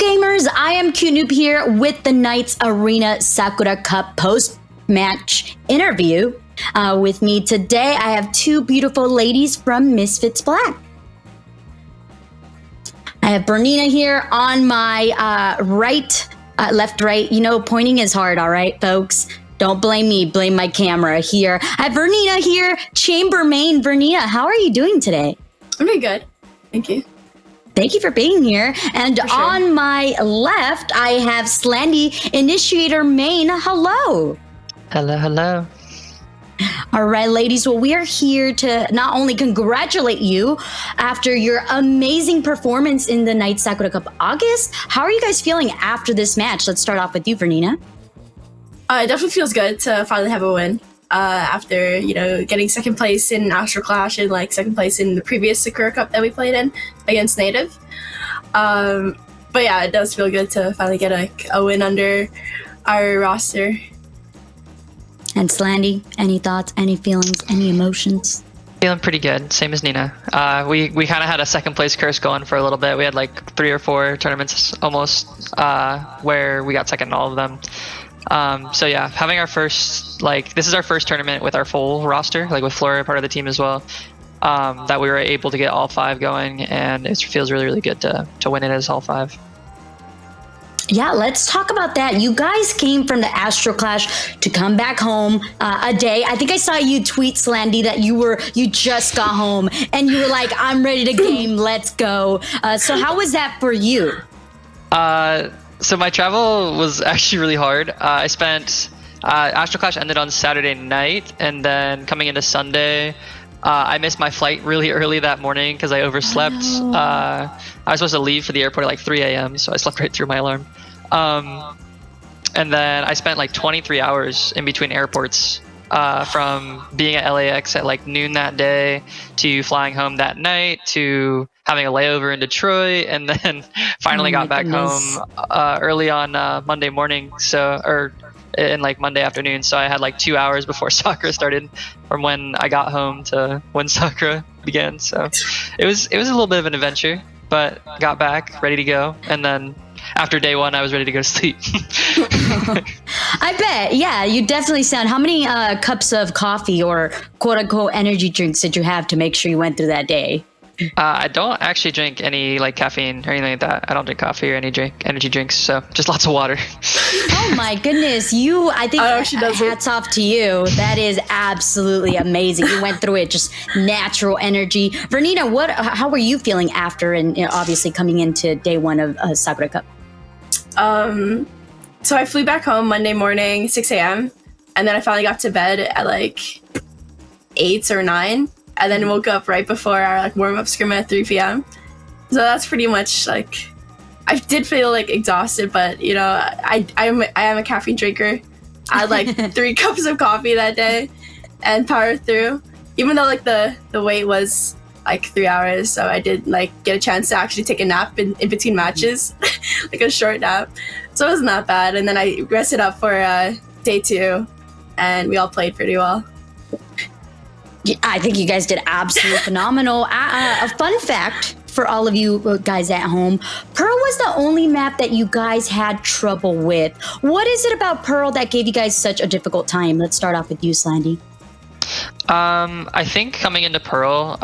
gamers? I am QNoob here with the KnightsArena Sakura Cup post-match interview. With me today, I have two beautiful ladies from Misfits Black. I have Vernina here on my left, right. You know, pointing is hard, all right, folks? Don't blame me, blame my camera here. I have Vernina here, Chambermain. Vernina, how are you doing today? I'm doing good. Thank you. Thank you for being here. And on my left, I have Slandy, Initiator Main. Hello. Hello, hello. All right, ladies. Well, we are here to not only congratulate you after your amazing performance in the Knights Sakura Cup August. How are you guys feeling after this match? Let's start off with you, Vernina. It definitely feels good to finally have a win. After, you know, getting second place in Astro Clash and like second place in the previous Sakura Cup that we played in against Native. But yeah, it does feel good to finally get a win under our roster. And Slandy, any thoughts, any feelings, any emotions? Feeling pretty good, same as Nina. We kind of had a second place curse going for a little bit. We had like 3 or 4 tournaments almost where we got second in all of them. So yeah, having our first, this is our first tournament with our full roster, like with Flora part of the team as well, that we were able to get all 5 going, and it feels really, really good to win it as all 5. Yeah, let's talk about that. You guys came from the Astro Clash to come back home a day. I think I saw you tweet, Slandy, that you just got home and you were like, I'm ready to game, let's go. So how was that for you? So my travel was actually really hard. I spent Astro Clash ended on Saturday night, and then coming into Sunday, I missed my flight really early that morning because I overslept. Oh. I was supposed to leave for the airport at like 3 a.m., so I slept right through my alarm. And then I spent like 23 hours in between airports, from being at LAX at like noon that day to flying home that night to having a layover in Detroit, and then finally got back home early on Monday morning. In like Monday afternoon, so I had like 2 hours before Sakura started from when I got home to when Sakura began. So it was a little bit of an adventure, but got back ready to go, and then after day 1 I was ready to go to sleep. I bet. Yeah, you definitely sound. How many cups of coffee or quote unquote energy drinks did you have to make sure you went through that day? I don't actually drink any like caffeine or anything like that. I don't drink coffee or energy drinks, so just lots of water. Oh my goodness, I think hats off to you. That is absolutely amazing. You went through it, just natural energy. Vernina, how were you feeling after, and obviously coming into day 1 of Sakura Cup? So I flew back home Monday morning, 6 a.m. and then I finally got to bed at like 8 or 9. And then woke up right before our warm-up scrim at 3 p.m. So that's pretty much like, I did feel like exhausted, but you know, I am a caffeine drinker. I had like 3 cups of coffee that day and powered through. Even though like the wait was like 3 hours, so I did like get a chance to actually take a nap in between matches, like a short nap. So it wasn't that bad. And then I rested up for day 2, and we all played pretty well. I think you guys did absolutely phenomenal. A fun fact for all of you guys at home, Pearl was the only map that you guys had trouble with. What is it about Pearl that gave you guys such a difficult time? Let's start off with you, Slandy. I think coming into Pearl,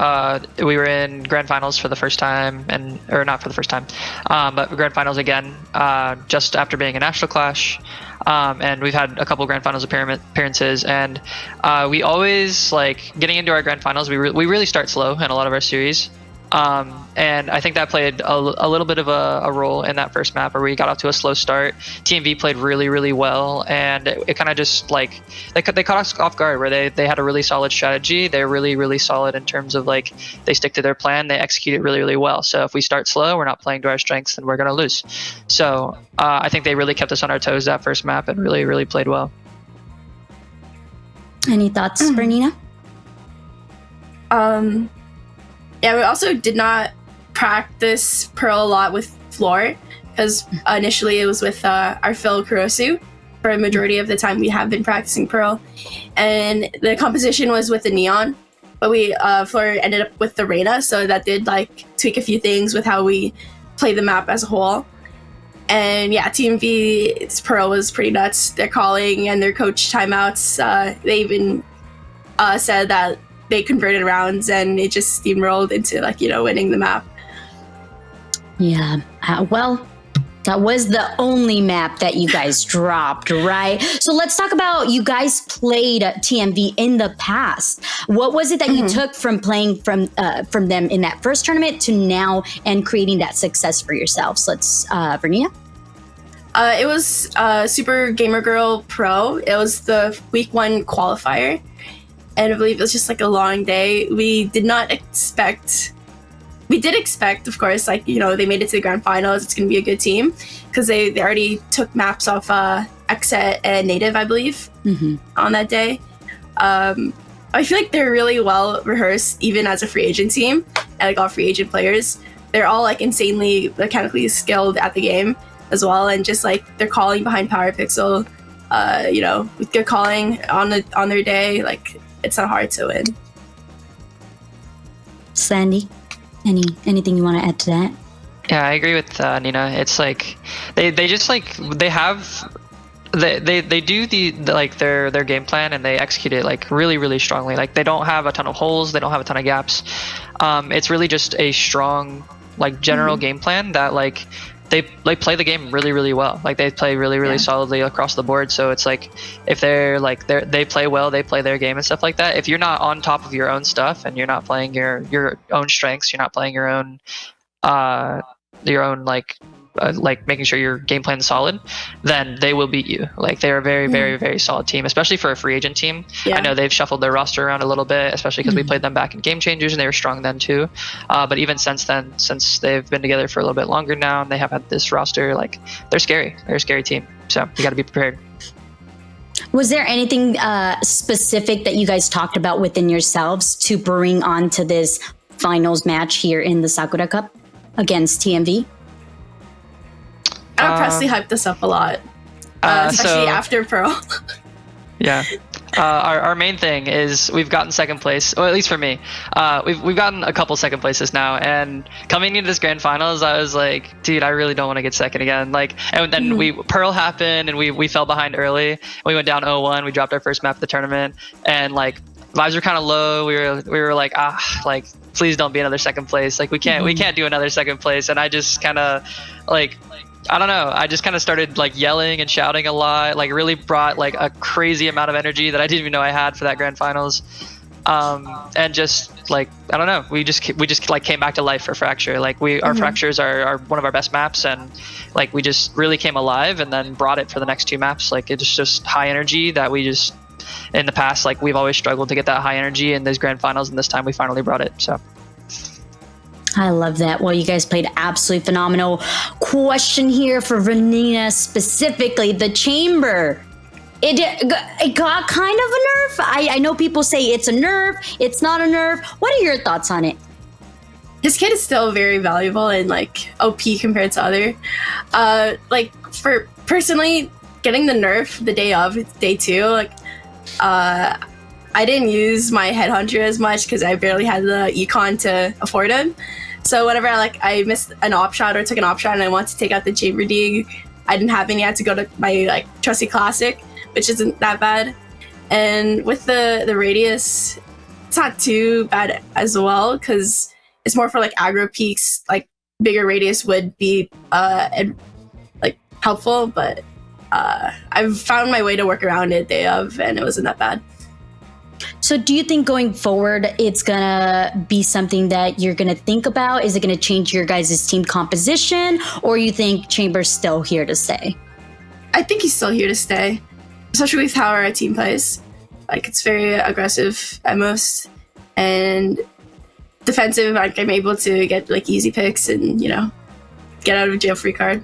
we were in grand finals for the first time, or not for the first time, but grand finals again, just after being in Astro Clash. And we've had a couple grand finals appearances, and we always like getting into our grand finals. We really start slow in a lot of our series, and I think that played a little bit of a role in that first map where we got off to a slow start. TMV played really, really well, and it kind of just like they caught us off guard where they had a really solid strategy. They're really, really solid in terms of like they stick to their plan, they execute it really, really well. So if we start slow, we're not playing to our strengths, then we're gonna lose. So I think they really kept us on our toes that first map and really, really played well. Any thoughts, Vernina? Yeah, we also did not practice Pearl a lot with Floor because initially it was with our Phil Kurosu. For a majority of the time we have been practicing Pearl, and the composition was with the Neon, but we Floor ended up with the Reina, so that did like tweak a few things with how we play the map as a whole. And yeah, TMV's Pearl was pretty nuts. They're calling and their coach timeouts. They even said that they converted rounds and it just steamrolled into winning the map. Yeah. Well, that was the only map that you guys dropped, right? So let's talk about, you guys played TMV in the past. What was it that you took from playing from them in that first tournament to now and creating that success for yourselves? Let's, Vernina? It was Super Gamer Girl Pro. It was the week 1 qualifier. And I believe it was just a long day. We did expect, of course, they made it to the grand finals. It's going to be a good team because they already took maps off Exet and Native, I believe, on that day. I feel like they're really well rehearsed, even as a free agent team, and all free agent players. They're all insanely mechanically skilled at the game as well, and just they're calling behind Power Pixel. With good calling on their day, it's not hard to win. Slandy, anything you want to add to that? Yeah, I agree with Nina. It's they just they do their game plan and they execute it really, really strongly. They don't have a ton of holes, they don't have a ton of gaps. It's really just a strong general game plan that they play the game really, really well. They play really, really solidly across the board. So it's if they play well, they play their game and stuff like that. If you're not on top of your own stuff and you're not playing your own strengths, you're not playing your own making sure your game plan is solid, then they will beat you. They're a very, very, very solid team, especially for a free agent team. Yeah. I know they've shuffled their roster around a little bit, especially because we played them back in Game Changers and they were strong then too. But even since then, since they've been together for a little bit longer now and they have had this roster, they're scary. They're a scary team. So you got to be prepared. Was there anything specific that you guys talked about within yourselves to bring onto this finals match here in the Sakura Cup against TMV? I know Presley hyped this up a lot, especially after Pearl. Yeah. Our main thing is we've gotten second place, or at least for me. We've gotten a couple second places now, and coming into this grand finals, I was like, dude, I really don't want to get second again. And then Pearl happened, and we fell behind early. We went down 0-1. We dropped our first map of the tournament, and vibes were kind of low. We were please don't be another second place. We can't do another second place. And I just kind of I don't know. I just kind of started yelling and shouting a lot, really brought a crazy amount of energy that I didn't even know I had for that grand finals. And just I don't know, we just came back to life for Fracture. Our Fractures are one of our best maps, and we just really came alive and then brought it for the next 2 maps. It's just high energy that we just, in the past, we've always struggled to get that high energy in these grand finals, and this time we finally brought it. So I love that. Well, you guys played absolutely phenomenal. Question here for Vernina specifically. The chamber. It got kind of a nerf. I know people say it's a nerf. It's not a nerf. What are your thoughts on it? His kit is still very valuable and OP compared to other. For personally, getting the nerf the day of, day 2, I didn't use my headhunter as much because I barely had the econ to afford him. So whenever I missed an op shot or took an op shot and I wanted to take out the chamber dig, I didn't have any. I had to go to my trusty classic, which isn't that bad. And with the radius, it's not too bad as well because it's more for aggro peaks. Bigger radius would be helpful, but I've found my way to work around it day of, and it wasn't that bad. So do you think going forward, it's going to be something that you're going to think about? Is it going to change your guys' team composition, or you think Chamber's still here to stay? I think he's still here to stay, especially with how our team plays. It's very aggressive at most, and defensive. I'm able to get easy picks and, get out of jail free card.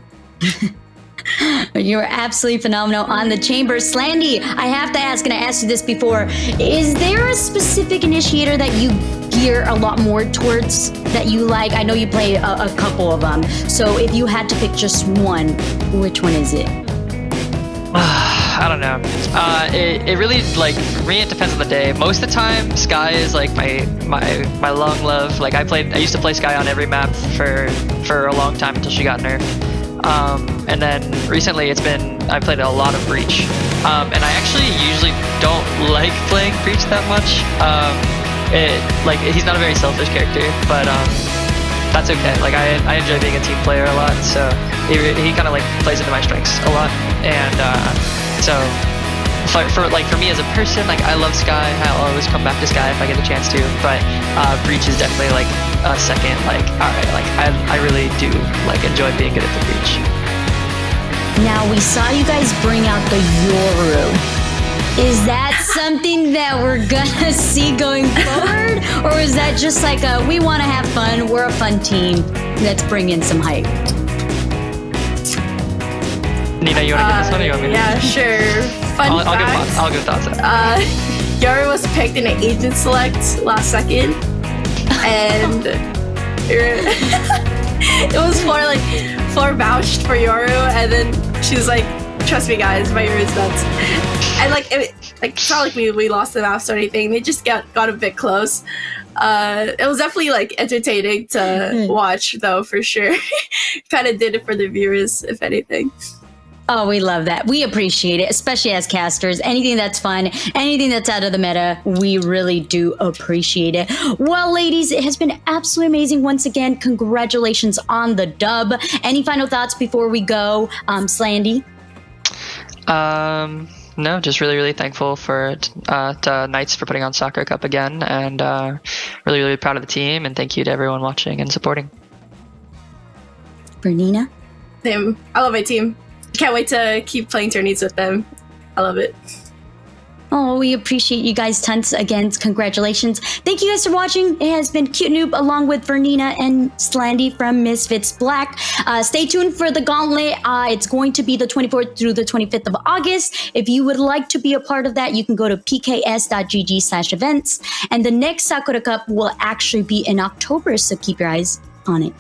You were absolutely phenomenal on the chamber. Slandy, I have to ask, and I asked you this before, is there a specific initiator that you gear a lot more towards that you like? I know you play a couple of them. So if you had to pick just one, which one is it? I don't know. It really, for me, it depends on the day. Most of the time, Sky is my long love. I used to play Sky on every map for a long time until she got nerfed. And then recently I played a lot of Breach. And I actually usually don't like playing Breach that much. He's not a very selfish character, but that's okay. Like I enjoy being a team player a lot, so he kind of like plays into my strengths a lot. And so for me as a person, like I love Sky. I'll always come back to Sky if I get the chance to. But Breach is definitely like a second. Like all right, like I really do like enjoy being good at the Breach. Now, we saw you guys bring out the Yoru. Is that something that we're gonna see going forward? Or is that just like we want to have fun, we're a fun team, let's bring in some hype? Nina, you want to get this one or you want me to? Yeah, sure. Fun fact. I'll give thoughts. Yoru was picked in an agent select last second. And it was Floor vouched for Yoru, and then she was like, "Trust me, guys, my Yoru is nuts." And it's not like we lost the maps or anything. They just got a bit close. It was definitely like entertaining to watch, though, for sure. Kind of did it for the viewers, if anything. Oh, we love that. We appreciate it, especially as casters. Anything that's fun, anything that's out of the meta, we really do appreciate it. Well, ladies, it has been absolutely amazing. Once again, congratulations on the dub. Any final thoughts before we go, Slandy? No, just really thankful to Knights for putting on Sakura Cup again, and really proud of the team, and thank you to everyone watching and supporting. Vernina? Same. I love my team. Can't wait to keep playing tourneys with them. I love it. Oh, we appreciate you guys tons. Again, congratulations. Thank you guys for watching. It has been Cute Noob along with Vernina and Slandy from Misfits Black. Stay tuned for the gauntlet. It's going to be the 24th through the 25th of August. If you would like to be a part of that, you can go to pks.gg/events. And the next Sakura Cup will actually be in October, so keep your eyes on it.